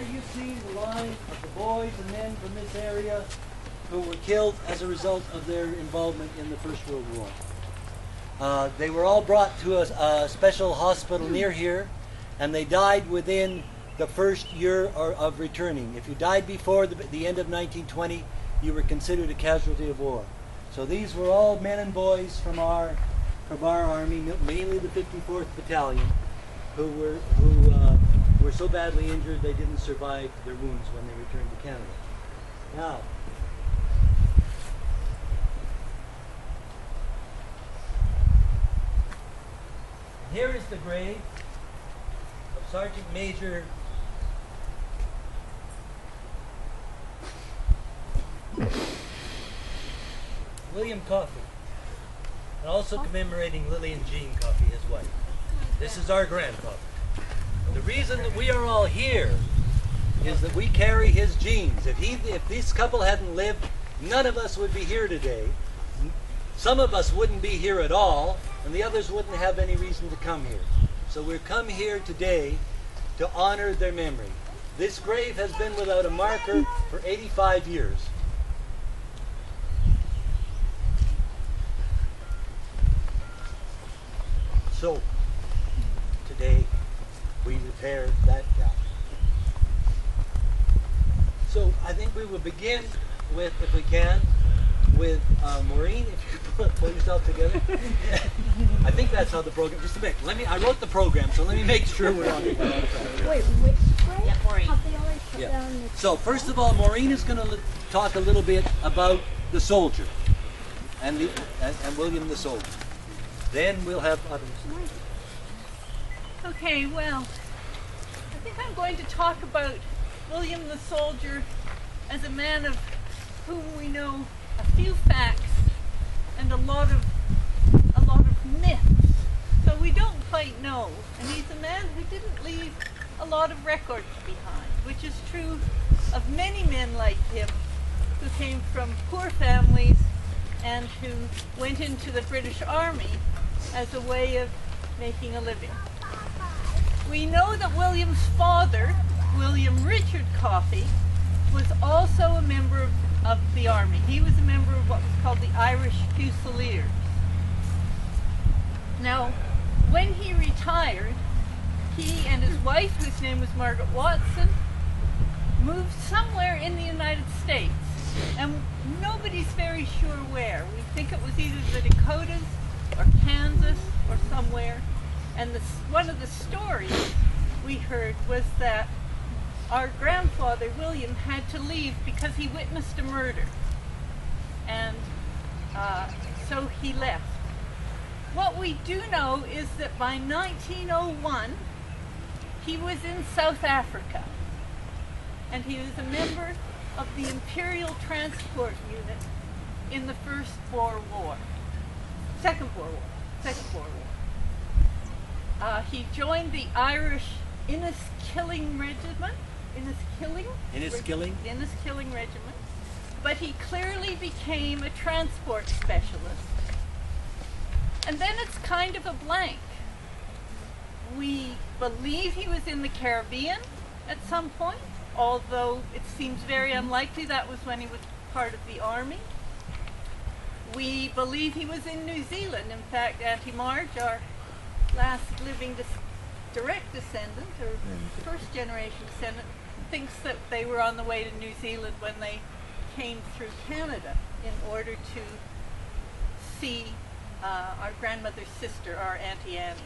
There you see the line of the boys and men from this area who were killed as a result of their involvement in the First World War. They were all brought to a special hospital near here, and they died within the first year of returning. If you died before the end of 1920, you were considered a casualty of war. So these were all men and boys from our army, mainly the 54th Battalion, who were so badly injured they didn't survive their wounds when they returned to Canada. Now, here is the grave of Sergeant Major William Coffey, and also commemorating Lily and Jean Coffey, his wife. This is our grandfather. The reason that we are all here is that we carry his genes. If this couple hadn't lived, none of us would be here today. Some of us wouldn't be here at all, and the others wouldn't have any reason to come here. So we've come here today to honor their memory. This grave has been without a marker for 85 years. So, today we repair that gap. So I think we will begin with, if we can, with Maureen, if you could pull yourself together. I think that's how the program, just a minute, I wrote the program, so let me make sure we're on track. Wait, which grade? Yeah, Maureen. Have they already put down the... So first of all, Maureen is going to talk a little bit about the soldier and William the soldier. Then we'll have others. Okay, well, I think I'm going to talk about William the soldier as a man of whom we know a few facts and a lot of myths. So we don't quite know. And he's a man who didn't leave a lot of records behind, which is true of many men like him who came from poor families and who went into the British Army as a way of making a living. We know that William's father, William Richard Coffey, was also a member of the army. He was a member of what was called the Irish Fusiliers. Now, when he retired, he and his wife, whose name was Margaret Watson, moved somewhere in the United States, and nobody's very sure where. We think it was either the Dakotas or Kansas or somewhere. And one of the stories we heard was that our grandfather, William, had to leave because he witnessed a murder. And so he left. What we do know is that by 1901, he was in South Africa. And he was a member of the Imperial Transport Unit in the Second Boer War. He joined the Irish Inniskilling Regiment. Inniskilling Regiment. But he clearly became a transport specialist. And then it's kind of a blank. We believe he was in the Caribbean at some point, although it seems very unlikely. That was when he was part of the army. We believe he was in New Zealand. In fact, Auntie Marge, our last living direct descendant, or first generation descendant, thinks that they were on the way to New Zealand when they came through Canada in order to see our grandmother's sister, our Auntie Annie.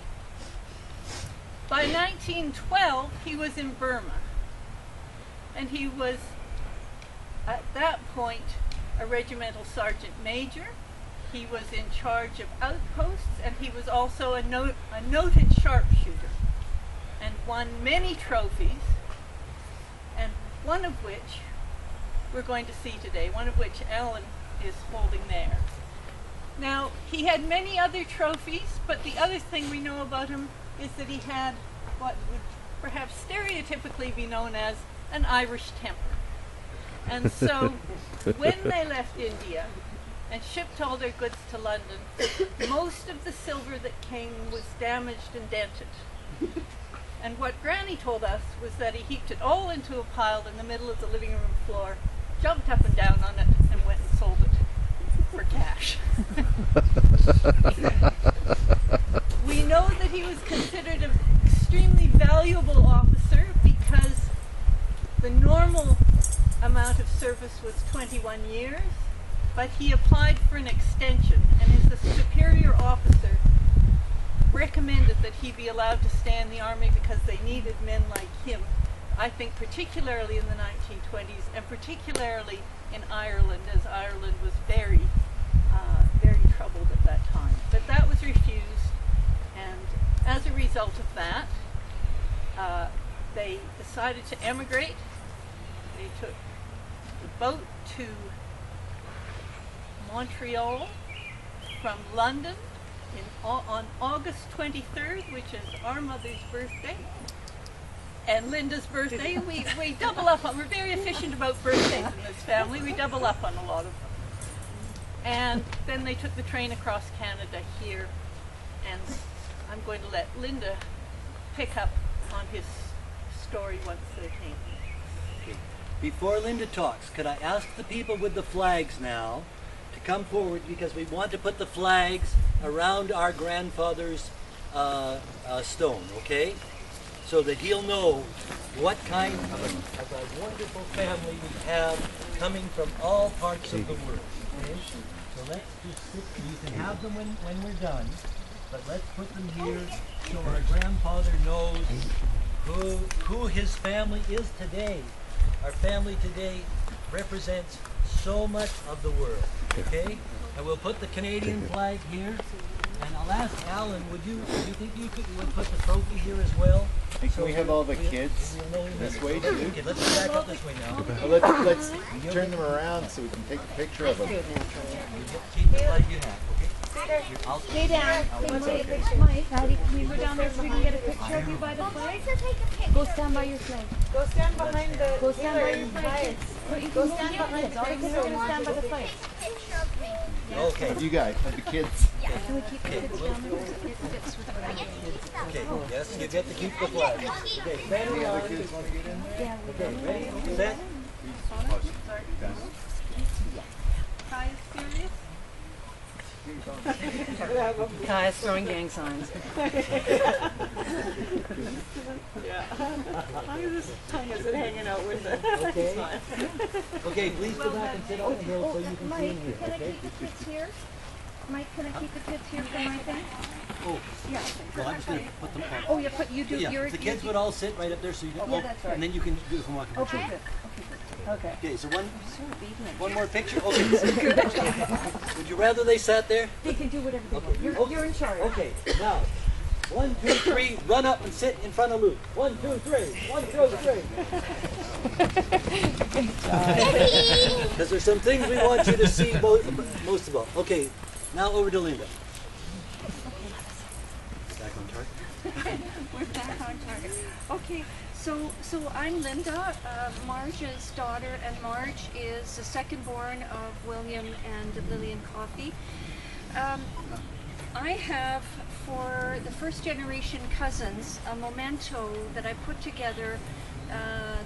By 1912, he was in Burma, and he was, at that point, a regimental sergeant major. He was in charge of outposts, and he was also a noted sharpshooter, and won many trophies, and one of which we're going to see today, one of which Ellen is holding there. Now, he had many other trophies, but the other thing we know about him is that he had what would perhaps stereotypically be known as an Irish temper. And so, when they left India and shipped all their goods to London, most of the silver that came was damaged and dented. And what Granny told us was that he heaped it all into a pile in the middle of the living room floor, jumped up and down on it, and went and sold it for cash. We know that he was considered an extremely valuable officer because the normal amount of service was 21 years, but he applied for an extension, and as a superior officer recommended that he be allowed to stay in the army because they needed men like him. I think particularly in the 1920s, and particularly in Ireland, as Ireland was very troubled at that time. But that was refused, and as a result of that, they decided to emigrate. They took the boat to Montreal from London on August 23rd, which is our mother's birthday, and Linda's birthday. We double up on, we're very efficient about birthdays in this family. We double up on a lot of them. And then they took the train across Canada here, and I'm going to let Linda pick up on his story once they came. Okay. Before Linda talks, could I ask the people with the flags now to come forward, because we want to put the flags around our grandfather's stone, okay? So that he'll know what kind of a wonderful family we have coming from all parts of the world. Okay? So let's just sit, you can have them when we're done, but let's put them here so our grandfather knows who his family is today. Our family today represents so much of the world, okay? And we'll put the Canadian flag here. And I'll ask Alan, would you think you would put the trophy here as well? Hey, can we have all the kids this way too? Okay, let's go back up this way now. Well, let's turn them around so we can take a picture of them. Keep the flag you have, okay? Stay down. Mike, Patty, can you go down there so we can get a picture of you by the flag? Go stand by your flag. Go stand behind the Go stand by your flag. Go stand behind it. All the kids are going to stand by the flag. Okay. You guys, the kids. Can we keep the kids down there? It fits with the flag. Okay, yes, you get to keep the flag. Okay, stand around. Yeah, we Okay, ready, set. Kai is serious? Kai is throwing gang signs. His tongue isn't hanging out with it. Okay. Okay, please go back and sit on the hill so you can see Mike, him here, can I okay? keep the kids here? Mike, can I keep the kids here for my thing? Oh, Yeah. well, I'm just going to put them on. Oh, yeah, but you do. Yeah, the kids would all sit right up there so you can, Yeah, that's right. and then you can do some walking. Okay, good. Okay. Okay, so one more picture. Okay. Would you rather they sat there? They can do whatever they want. Okay. You're in charge. Okay, now, 1, 2, 3, run up and sit in front of Luke. 1, 2, 3. 1, 2, 3. Because there's some things we want you to see most of all. Okay, now over to Linda. Back on target. We're back on target. Okay, so I'm Linda, Marge's daughter, and Marge is the second born of William and Lillian Coffey. I have, for the first generation cousins, a memento that I put together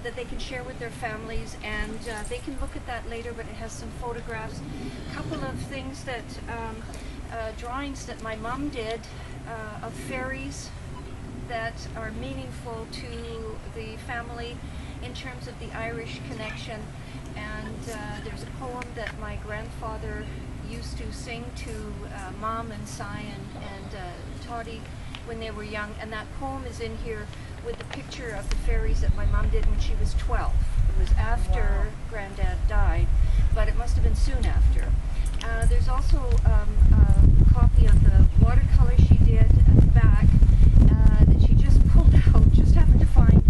that they can share with their families, and they can look at that later, but it has some photographs. A couple of things that, drawings that my mom did of fairies that are meaningful to the family in terms of the Irish connection. And there's a poem that my grandfather used to sing to Mom and Si and Toddy when they were young, and that poem is in here with the picture of the fairies that my mom did when she was 12. It was after Granddad died, but it must have been soon after. There's also a copy of the watercolor she did at the back that she just pulled out, just happened to find,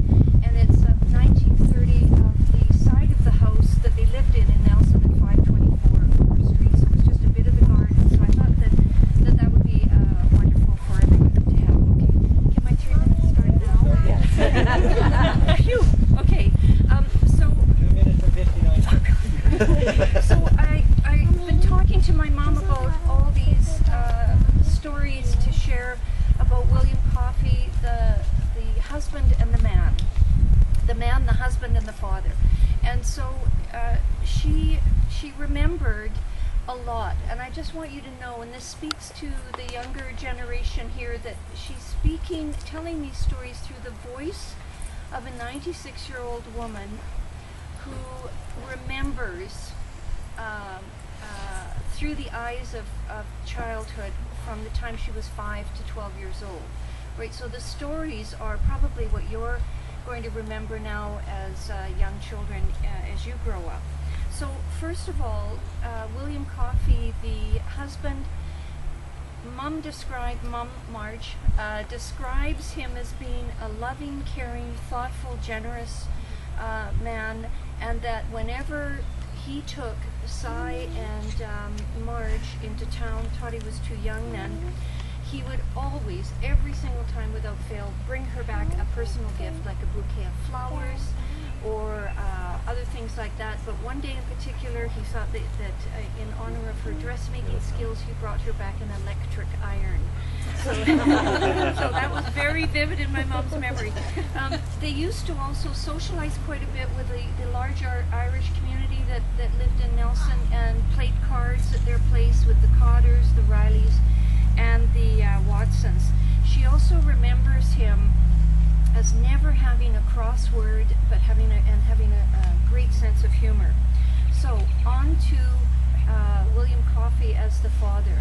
and it's 1930 of the side of the house that they lived in Nelson at 524 4th Street. So it was just a bit of the garden. So I thought that would be wonderful for everyone to have. Okay, can my treatment start now? Yes. Phew. Okay. So 2 minutes and 59 seconds. so I've been talking to my mom about all these stories to share And so she remembered a lot, and I just want you to know, and this speaks to the younger generation here, that she's telling these stories through the voice of a 96-year-old woman who remembers through the eyes of childhood from the time she was 5 to 12 years old. Right, so the stories are probably what you're going to remember now as young children as you grow up. So first of all, William Coffey, the husband, Mum Marge, describes him as being a loving, caring, thoughtful, generous man, and that whenever he took Cy and Marge into town, Toddy was too young then, he would always, every single time without fail, bring her back a personal gift, like a bouquet of flowers or other things like that. But one day in particular, he thought that in honor of her dressmaking skills, he brought her back an electric iron. So, so that was very vivid in my mom's memory. They used to also socialize quite a bit with the larger Irish community that lived in Nelson, and played cards at their place with the Cotters, the Rileys, and the Watsons. She also remembers him as never having a crossword, but having a great sense of humor. So on to William Coffey as the father.